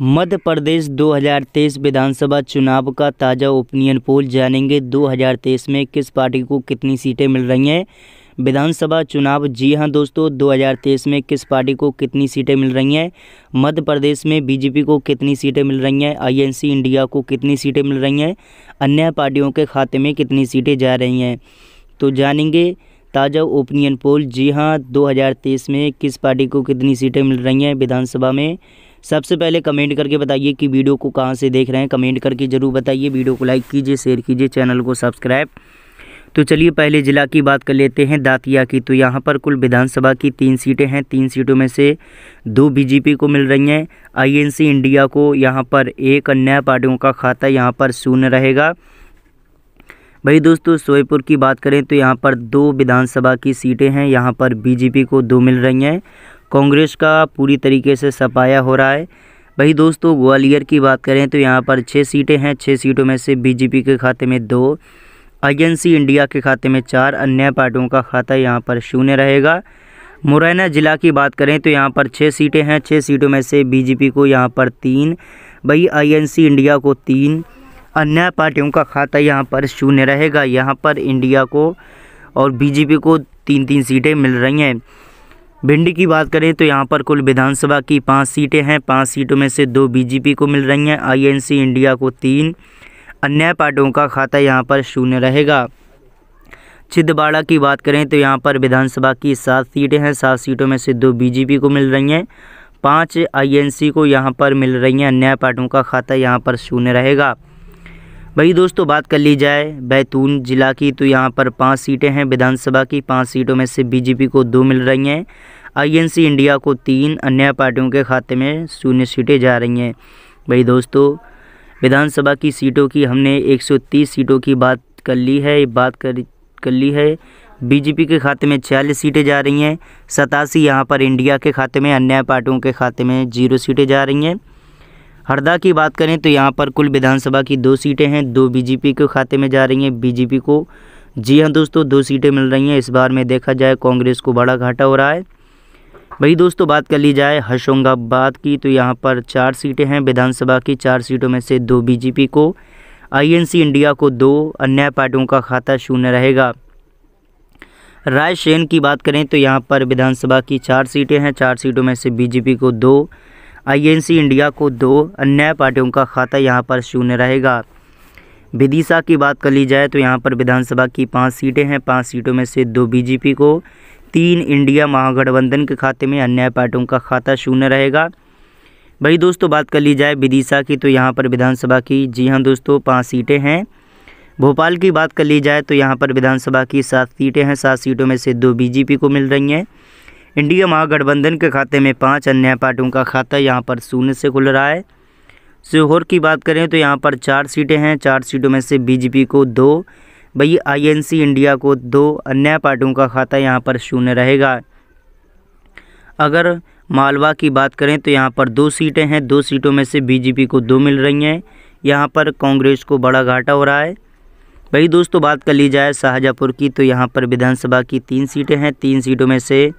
मध्य प्रदेश 2023 विधानसभा चुनाव का ताज़ा ओपिनियन पोल जानेंगे। 2023 में किस पार्टी को कितनी सीटें मिल रही हैं। विधानसभा चुनाव, जी हां दोस्तों, 2023 में किस पार्टी को कितनी सीटें मिल रही हैं। मध्य प्रदेश में बीजेपी को कितनी सीटें मिल रही हैं, आईएनसी इंडिया को कितनी सीटें मिल रही हैं, अन्य पार्टियों के खाते में कितनी सीटें जा रही हैं, तो जानेंगे ताज़ा ओपिनियन पोल। जी हाँ, 2023 में किस पार्टी को कितनी सीटें मिल रही हैं विधानसभा में। सबसे पहले कमेंट करके बताइए कि वीडियो को कहां से देख रहे हैं, कमेंट करके ज़रूर बताइए। वीडियो को लाइक कीजिए, शेयर कीजिए, चैनल को सब्सक्राइब। तो चलिए पहले ज़िला की बात कर लेते हैं, दातिया की। तो यहाँ पर कुल विधानसभा की 3 सीटें हैं। 3 सीटों में से 2 बीजेपी को मिल रही हैं, आईएनसी इंडिया को यहाँ पर 1, अन्य पार्टियों का खाता यहाँ पर शून्य रहेगा। भाई दोस्तों, सोयपुर की बात करें तो यहाँ पर 2 विधानसभा की सीटें हैं, यहाँ पर बीजेपी को 2 मिल रही हैं। कांग्रेस का पूरी तरीके से सफाया हो रहा है। भाई दोस्तों, ग्वालियर की बात करें तो यहाँ पर 6 सीटें हैं। 6 सीटों में से बीजेपी के खाते में 2, आईएनसी इंडिया के खाते में 4, अन्य पार्टियों का खाता यहाँ पर शून्य रहेगा। मुरैना जिला की बात करें तो यहाँ पर 6 सीटें हैं। 6 सीटों में से बीजेपी को यहाँ पर 3, भाई आईएनसी इंडिया को 3, अन्य पार्टियों का खाता यहाँ पर शून्य रहेगा। यहाँ पर इंडिया को और बीजेपी को 3-3 सीटें मिल रही हैं। भिंडी की बात करें तो यहाँ पर कुल विधानसभा की 5 सीटें हैं। 5 सीटों में से 2 बीजेपी को मिल रही हैं, आईएनसी इंडिया को 3, अन्य पार्टियों का खाता यहाँ पर शून्य रहेगा। छिंदवाड़ा की बात करें तो यहाँ पर विधानसभा की 7 सीटें हैं। 7 सीटों में से 2 बीजेपी को मिल रही हैं, 5 आईएनसी को यहाँ पर मिल रही हैं, अन्य पार्टियों का खाता यहाँ पर शून्य रहेगा। भाई दोस्तों, बात कर ली जाए बैतूल जिला की तो यहाँ पर 5 सीटें हैं विधानसभा की। 5 सीटों में से बीजेपी को 2 मिल रही हैं, आईएनसी इंडिया को 3, अन्य पार्टियों के खाते में 0 सीटें जा रही हैं। भाई दोस्तों, विधानसभा की सीटों की हमने 130 सीटों की बात कर ली है। बीजेपी के खाते में 46 सीटें जा रही हैं, 87 यहाँ पर इंडिया के खाते में, अन्य पार्टियों के खाते में 0 सीटें जा रही हैं। हरदा की बात करें तो यहाँ पर कुल विधानसभा की 2 सीटें हैं। 2 बीजेपी के खाते में जा रही हैं, बीजेपी को, जी हाँ दोस्तों, 2 सीटें मिल रही हैं। इस बार में देखा जाए कांग्रेस को बड़ा घाटा हो रहा है। भाई दोस्तों, बात कर ली जाए होशंगाबाद की तो यहाँ पर 4 सीटें हैं विधानसभा की। 4 सीटों में से 2 बीजेपी को, आईएनसी इंडिया को 2, अन्य पार्टियों का खाता शून्य रहेगा। रायसेन की बात करें तो यहाँ पर विधानसभा की 4 सीटें हैं। 4 सीटों में से बीजेपी को 2, आईएनसी इंडिया को 2, अन्य पार्टियों का खाता यहाँ पर शून्य रहेगा। विदिशा की बात कर ली जाए तो यहाँ पर विधानसभा की 5 सीटें हैं। 5 सीटों में से 2 बीजेपी को, 3 इंडिया महागठबंधन के खाते में, अन्य पार्टियों का खाता शून्य रहेगा। भाई दोस्तों, बात कर ली जाए विदिशा की तो यहाँ पर विधानसभा की, जी हाँ दोस्तों, 5 सीटें हैं। भोपाल की बात कर ली जाए तो यहाँ पर विधानसभा की 7 सीटें हैं। 7 सीटों में से 2 बीजेपी को मिल रही हैं, इंडिया महागठबंधन के खाते में 5, अन्य पार्टियों का खाता यहाँ पर शून्य से खुल रहा है। सीहोर की बात करें तो यहाँ पर 4 सीटें हैं। 4 सीटों में से बीजेपी को 2, भाई आईएनसी इंडिया को 2, अन्य पार्टियों का खाता यहाँ पर शून्य रहेगा। अगर मालवा की बात करें तो यहाँ पर 2 सीटें हैं। 2 सीटों में से बीजेपी को 2 मिल रही हैं, यहाँ पर कांग्रेस को बड़ा घाटा हो रहा है। भाई दोस्तों, बात कर ली जाए शाहजहाँपुर की तो यहाँ पर विधानसभा की 3 सीटें हैं। 3 सीटों में से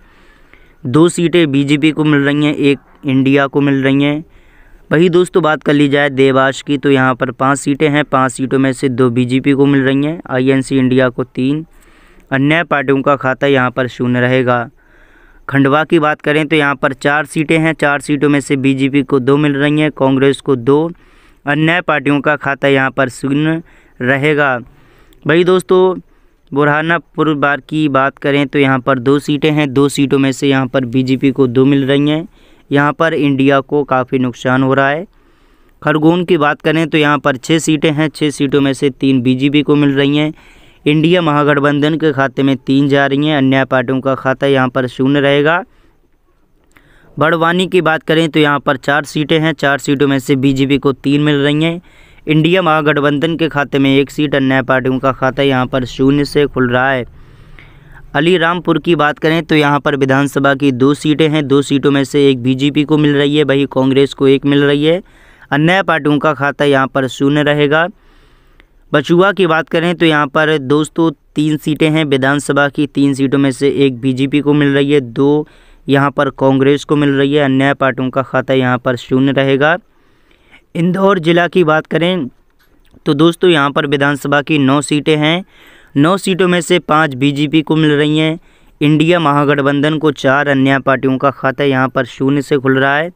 2 सीटें बीजेपी को मिल रही हैं, 1 इंडिया को मिल रही हैं। वही दोस्तों, बात कर ली जाए देवास की तो यहाँ पर 5 सीटें हैं। 5 सीटों में से 2 बीजेपी को मिल रही हैं, आईएनसी इंडिया को 3, अन्य पार्टियों का खाता यहाँ पर शून्य रहेगा। खंडवा की बात करें तो यहाँ पर 4 सीटें हैं। 4 सीटों में से बीजेपी को 2 मिल रही हैं, कांग्रेस को 2, अन्य पार्टियों का खाता यहाँ पर शून्य रहेगा। भाई दोस्तों, बुरहानपुर बार की बात करें तो यहाँ पर 2 सीटें हैं। 2 सीटों में से यहाँ पर बीजेपी को 2 मिल रही हैं, यहाँ पर इंडिया को काफ़ी नुकसान हो रहा है। खरगोन की बात करें तो यहाँ पर 6 सीटें हैं। 6 सीटों में से 3 बीजेपी को मिल रही हैं, इंडिया महागठबंधन के खाते में 3 जा रही हैं, अन्य पार्टियों का खाता यहाँ पर शून्य रहेगा। बड़वानी की बात करें तो यहाँ पर 4 सीटें हैं। 4 सीटों में से बीजेपी को 3 मिल रही हैं, इंडिया महागठबंधन के खाते में 1 सीट, अन्य पार्टियों का खाता यहाँ पर शून्य से खुल रहा है। अलीरामपुर की बात करें तो यहाँ पर विधानसभा की 2 सीटें हैं। 2 सीटों में से 1 बीजेपी को मिल रही है, वही कांग्रेस को 1 मिल रही है, अन्य पार्टियों का खाता यहाँ पर शून्य रहेगा। बचुआ की बात करें तो यहाँ पर दोस्तों 3 सीटें हैं विधानसभा की। 3 सीटों में से 1 बीजेपी को मिल रही है, 2 यहाँ पर कांग्रेस को मिल रही है, अन्य पार्टियों का खाता यहाँ पर शून्य रहेगा। इंदौर जिला की बात करें तो दोस्तों यहाँ पर विधानसभा की 9 सीटें हैं। 9 सीटों में से 5 बीजेपी को मिल रही हैं। इंडिया महागठबंधन को 4 अन्य पार्टियों का खाता यहाँ पर 0 से खुल रहा है।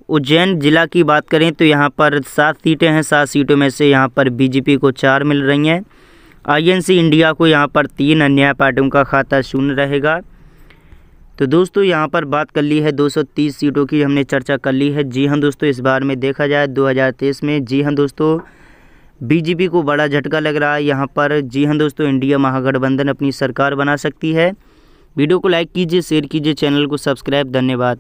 उज्जैन जिला की बात करें तो यहाँ पर 7 सीटें हैं। 7 सीटों में से यहाँ पर बीजेपी को 4 मिल रही हैं। INC इंडिया को यहाँ पर 3 अन्य पार्टियों का खाता 0 रहेगा। तो दोस्तों यहाँ पर बात कर ली है 230 सीटों की, हमने चर्चा कर ली है। जी हाँ दोस्तों, इस बार में देखा जाए 2023 में, जी हाँ दोस्तों, बीजेपी को बड़ा झटका लग रहा है यहाँ पर। जी हाँ दोस्तों, इंडिया महागठबंधन अपनी सरकार बना सकती है। वीडियो को लाइक कीजिए, शेयर कीजिए, चैनल को सब्सक्राइब। धन्यवाद।